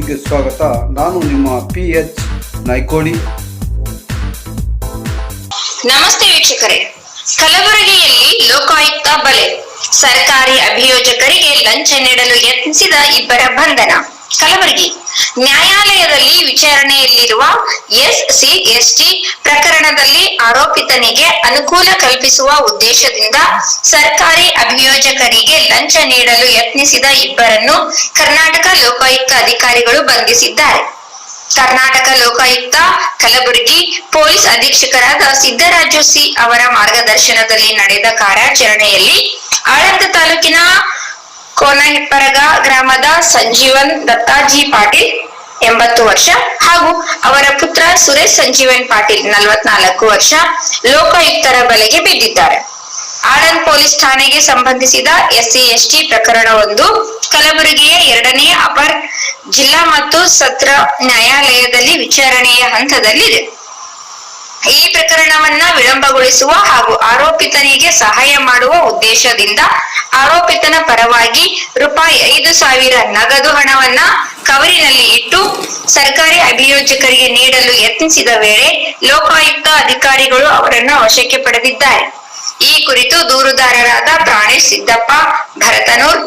ಟಿವಿಗೆ ಸ್ವಾಗತ. ನಾನು ನಿಮ್ಮ PH ನಾಯ್ಕೋಡಿ. ನಮಸ್ತೆ ವೀಕ್ಷಕರೇ. ಕಲಬುರಗಿಯಲ್ಲಿ ಲೋಕಾಯುಕ್ತ ಬಲೆ, ಸರ್ಕಾರಿ ಅಭಿಯೋಜಕರಿಗೆ ಲಂಚ ನೀಡಲು ಯತ್ನಿಸಿದ ಇಬ್ಬರ ಬಂಧನ. ಕಲಬುರಗಿ ನ್ಯಾಯಾಲಯದಲ್ಲಿ ವಿಚಾರಣೆಯಲ್ಲಿರುವ SC/ST ಪ್ರಕರಣದಲ್ಲಿ ಆರೋಪಿತನಿಗೆ ಅನುಕೂಲ ಕಲ್ಪಿಸುವ ಉದ್ದೇಶದಿಂದ ಸರ್ಕಾರಿ ಅಭಿಯೋಜಕರಿಗೆ ಲಂಚ ನೀಡಲು ಯತ್ನಿಸಿದ ಇಬ್ಬರನ್ನು ಕರ್ನಾಟಕ ಲೋಕಾಯುಕ್ತ ಅಧಿಕಾರಿಗಳು ಬಂಧಿಸಿದ್ದಾರೆ. ಕರ್ನಾಟಕ ಲೋಕಾಯುಕ್ತ ಕಲಬುರಗಿ ಪೊಲೀಸ್ ಅಧೀಕ್ಷಕರಾದ ಸಿದ್ದರಾಜು ಸಿ ಅವರ ಮಾರ್ಗದರ್ಶನದಲ್ಲಿ ನಡೆದ ಕಾರ್ಯಾಚರಣೆಯಲ್ಲಿ ಆಳಂದ ತಾಲೂಕಿನ ಕೋನಹಿಪ್ಪರಗ ಗ್ರಾಮದ ಸಂಜೀವನ್ ದತ್ತಾಜಿ ಪಾಟೀಲ್ 80 ವರ್ಷ ಹಾಗೂ ಅವರ ಪುತ್ರ ಸುರೇಶ್ ಸಂಜೀವನ್ ಪಾಟೀಲ್ 44 ವರ್ಷ ಲೋಕಾಯುಕ್ತರ ಬಲೆಗೆ ಬಿದ್ದಿದ್ದಾರೆ. ಆಳಂದ್ ಪೊಲೀಸ್ ಠಾಣೆಗೆ ಸಂಬಂಧಿಸಿದ SC/ST ಪ್ರಕರಣವೊಂದು ಕಲಬುರಗಿಯ 2ನೇ ಅಪರ್ ಜಿಲ್ಲಾ ಮತ್ತು ಸತ್ರ ನ್ಯಾಯಾಲಯದಲ್ಲಿ ವಿಚಾರಣೆಯ ಹಂತದಲ್ಲಿದೆ. ಈ ಪ್ರಕರಣವನ್ನ ವಿಳಂಬಗೊಳಿಸುವ ಹಾಗೂ ಆರೋಪಿತನಿಗೆ ಸಹಾಯ ಮಾಡುವ ಉದ್ದೇಶದಿಂದ ಆರೋಪಿತನ ಪರವಾಗಿ ₹5,000 ನಗದು ಹಣವನ್ನ ಕವರಿನಲ್ಲಿ ಇಟ್ಟು ಸರ್ಕಾರಿ ಅಭಿಯೋಜಕರಿಗೆ ನೀಡಲು ಯತ್ನಿಸಿದ ವೇಳೆ ಲೋಕಾಯುಕ್ತ ಅಧಿಕಾರಿಗಳು ಅವರನ್ನು ವಶಕ್ಕೆ ಪಡೆದಿದ್ದಾರೆ. ಈ ಕುರಿತು ದೂರುದಾರರಾದ ಪ್ರಾಣೇಶ್ ಸಿದ್ದಪ್ಪ ಭರತನೂರ್,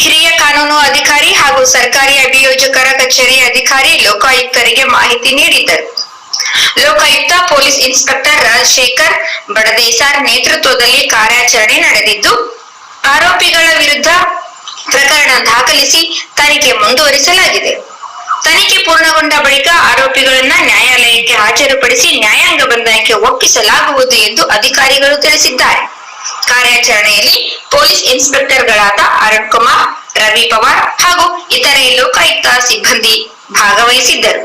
ಹಿರಿಯ ಕಾನೂನು ಅಧಿಕಾರಿ ಹಾಗೂ ಸರ್ಕಾರಿ ಅಭಿಯೋಜಕರ ಕಚೇರಿ ಅಧಿಕಾರಿ ಲೋಕಾಯುಕ್ತರಿಗೆ ಮಾಹಿತಿ ನೀಡಿದ್ದರು. ಲೋಕಾಯುಕ್ತ ಪೊಲೀಸ್ ಇನ್ಸ್ಪೆಕ್ಟರ್ ರಾಜಶೇಖರ್ ಬಡದೇಸಾರ್ ನೇತೃತ್ವದಲ್ಲಿ ಕಾರ್ಯಾಚರಣೆ ನಡೆದಿದ್ದು, ಆರೋಪಿಗಳ ವಿರುದ್ಧ ಪ್ರಕರಣ ದಾಖಲಿಸಿ ತನಿಖೆ ಮುಂದುವರಿಸಲಾಗಿದೆ. ತನಿಖೆ ಪೂರ್ಣಗೊಂಡ ಬಳಿಕ ಆರೋಪಿಗಳನ್ನ ನ್ಯಾಯಾಲಯಕ್ಕೆ ಹಾಜರುಪಡಿಸಿ ನ್ಯಾಯಾಂಗ ಬಂಧನಕ್ಕೆ ಒಪ್ಪಿಸಲಾಗುವುದು ಎಂದು ಅಧಿಕಾರಿಗಳು ತಿಳಿಸಿದ್ದಾರೆ. ಕಾರ್ಯಾಚರಣೆಯಲ್ಲಿ ಪೊಲೀಸ್ ಇನ್ಸ್ಪೆಕ್ಟರ್ಗಳಾದ ಅರುಣ್ ಕುಮಾರ್, ರವಿ ಪವಾರ್ ಹಾಗೂ ಇತರೆ ಲೋಕಾಯುಕ್ತ ಸಿಬ್ಬಂದಿ ಭಾಗವಹಿಸಿದ್ದರು.